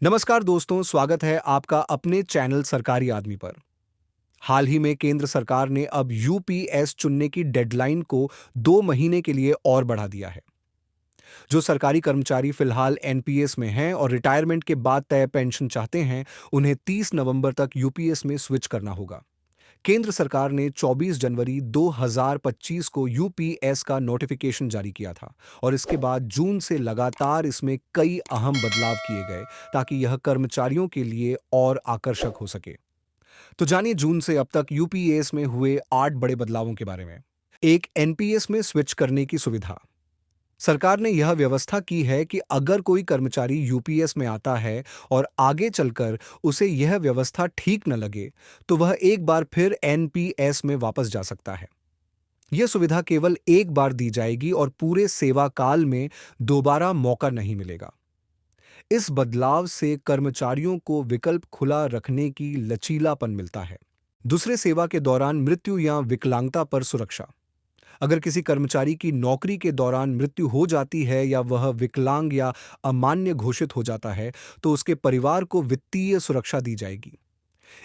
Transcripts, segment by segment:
नमस्कार दोस्तों, स्वागत है आपका अपने चैनल सरकारी आदमी पर। हाल ही में केंद्र सरकार ने अब यूपीएस चुनने की डेडलाइन को 2 महीने के लिए और बढ़ा दिया है। जो सरकारी कर्मचारी फिलहाल एनपीएस में हैं और रिटायरमेंट के बाद तय पेंशन चाहते हैं, उन्हें 30 नवंबर तक यूपीएस में स्विच करना होगा। केंद्र सरकार ने 24 जनवरी 2025 को यूपीएस का नोटिफिकेशन जारी किया था और इसके बाद जून से लगातार इसमें कई अहम बदलाव किए गए ताकि यह कर्मचारियों के लिए और आकर्षक हो सके। तो जानिए जून से अब तक यूपीएस में हुए 8 बड़े बदलावों के बारे में। एक एनपीएस में स्विच करने की सुविधा। सरकार ने यह व्यवस्था की है कि अगर कोई कर्मचारी यूपीएस में आता है और आगे चलकर उसे यह व्यवस्था ठीक न लगे, तो वह एक बार फिर एनपीएस में वापस जा सकता है। यह सुविधा केवल एक बार दी जाएगी और पूरे सेवा काल में दोबारा मौका नहीं मिलेगा। इस बदलाव से कर्मचारियों को विकल्प खुला रखने की लचीलापन मिलता है। दूसरे सेवा के दौरान मृत्यु या विकलांगता पर सुरक्षा। अगर किसी कर्मचारी की नौकरी के दौरान मृत्यु हो जाती है या वह विकलांग या अमान्य घोषित हो जाता है, तो उसके परिवार को वित्तीय सुरक्षा दी जाएगी।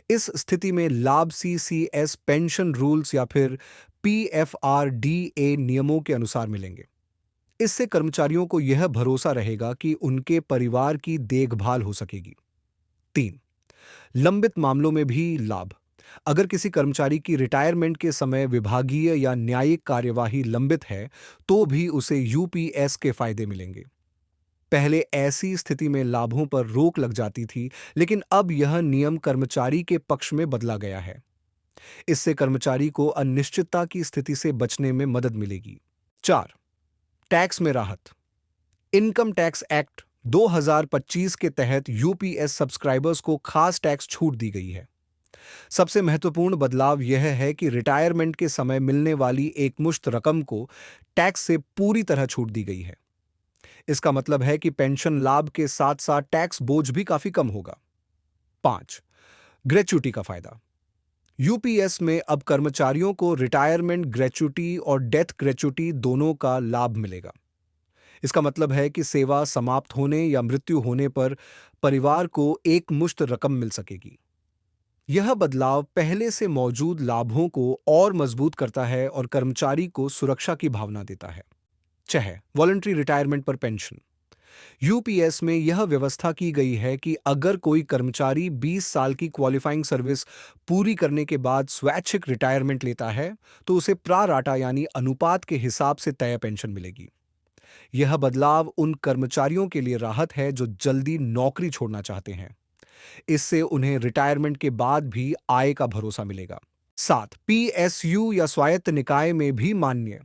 इस स्थिति में लाभ सीसीएस पेंशन रूल्स या फिर पीएफआरडीए नियमों के अनुसार मिलेंगे। इससे कर्मचारियों को यह भरोसा रहेगा कि उनके परिवार की देखभाल हो सकेगी। 3. लंबित मामलों में भी लाभ। अगर किसी कर्मचारी की रिटायरमेंट के समय विभागीय या न्यायिक कार्यवाही लंबित है, तो भी उसे यूपीएस के फायदे मिलेंगे। पहले ऐसी स्थिति में लाभों पर रोक लग जाती थी, लेकिन अब यह नियम कर्मचारी के पक्ष में बदला गया है। इससे कर्मचारी को अनिश्चितता की स्थिति से बचने में मदद मिलेगी। 4. टैक्स में राहत। इनकम टैक्स एक्ट 2025 के तहत यूपीएस सब्सक्राइबर्स को खास टैक्स छूट दी गई है। सबसे महत्वपूर्ण बदलाव यह है कि रिटायरमेंट के समय मिलने वाली एकमुश्त रकम को टैक्स से पूरी तरह छूट दी गई है। इसका मतलब है कि पेंशन लाभ के साथ साथ टैक्स बोझ भी काफी कम होगा। 5. ग्रेच्युटी का फायदा। यूपीएस में अब कर्मचारियों को रिटायरमेंट ग्रेच्युटी और डेथ ग्रेच्युटी दोनों का लाभ मिलेगा। इसका मतलब है कि सेवा समाप्त होने या मृत्यु होने पर परिवार को एक मुश्त रकम मिल सकेगी। यह बदलाव पहले से मौजूद लाभों को और मजबूत करता है और कर्मचारी को सुरक्षा की भावना देता है। 6. वॉलंटरी रिटायरमेंट पर पेंशन। यूपीएस में यह व्यवस्था की गई है कि अगर कोई कर्मचारी 20 साल की क्वालिफाइंग सर्विस पूरी करने के बाद स्वैच्छिक रिटायरमेंट लेता है, तो उसे प्रा-राटा यानी अनुपात के हिसाब से तय पेंशन मिलेगी। यह बदलाव उन कर्मचारियों के लिए राहत है जो जल्दी नौकरी छोड़ना चाहते हैं। इससे उन्हें रिटायरमेंट के बाद भी आय का भरोसा मिलेगा। 7. पीएसयू या स्वायत्त निकाय में भी मान्य।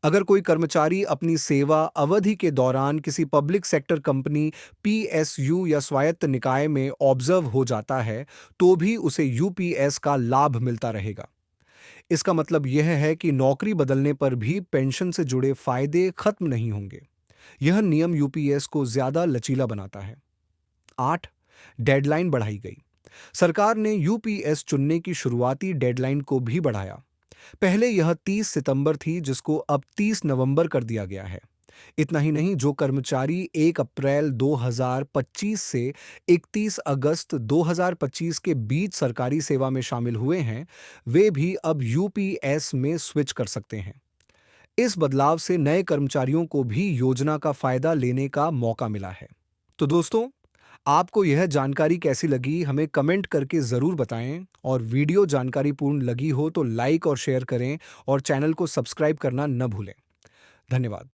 अगर कोई कर्मचारी अपनी सेवा अवधि के दौरान किसी पब्लिक सेक्टर कंपनी, पीएसयू या स्वायत्त निकाय में ऑब्जर्व हो जाता है, तो भी उसे यूपीएस का लाभ मिलता रहेगा। इसका मतलब यह है कि नौकरी बदलने पर भी पेंशन से जुड़े फायदे खत्म नहीं होंगे। यह नियम यूपीएस को ज्यादा लचीला बनाता है। 8. डेडलाइन बढ़ाई गई। सरकार ने यूपीएस चुनने की शुरुआती डेडलाइन को भी बढ़ाया। पहले यह 30 सितंबर थी, जिसको अब 30 नवंबर कर दिया गया है। इतना ही नहीं, जो कर्मचारी 1 अप्रैल 2025 से 31 अगस्त 2025 के बीच सरकारी सेवा में शामिल हुए हैं, वे भी अब यूपीएस में स्विच कर सकते हैं। इस बदलाव से नए कर्मचारियों को भी योजना का फायदा लेने का मौका मिला है। तो दोस्तों, आपको यह जानकारी कैसी लगी, हमें कमेंट करके ज़रूर बताएं और वीडियो जानकारीपूर्ण लगी हो तो लाइक और शेयर करें और चैनल को सब्सक्राइब करना न भूलें। धन्यवाद।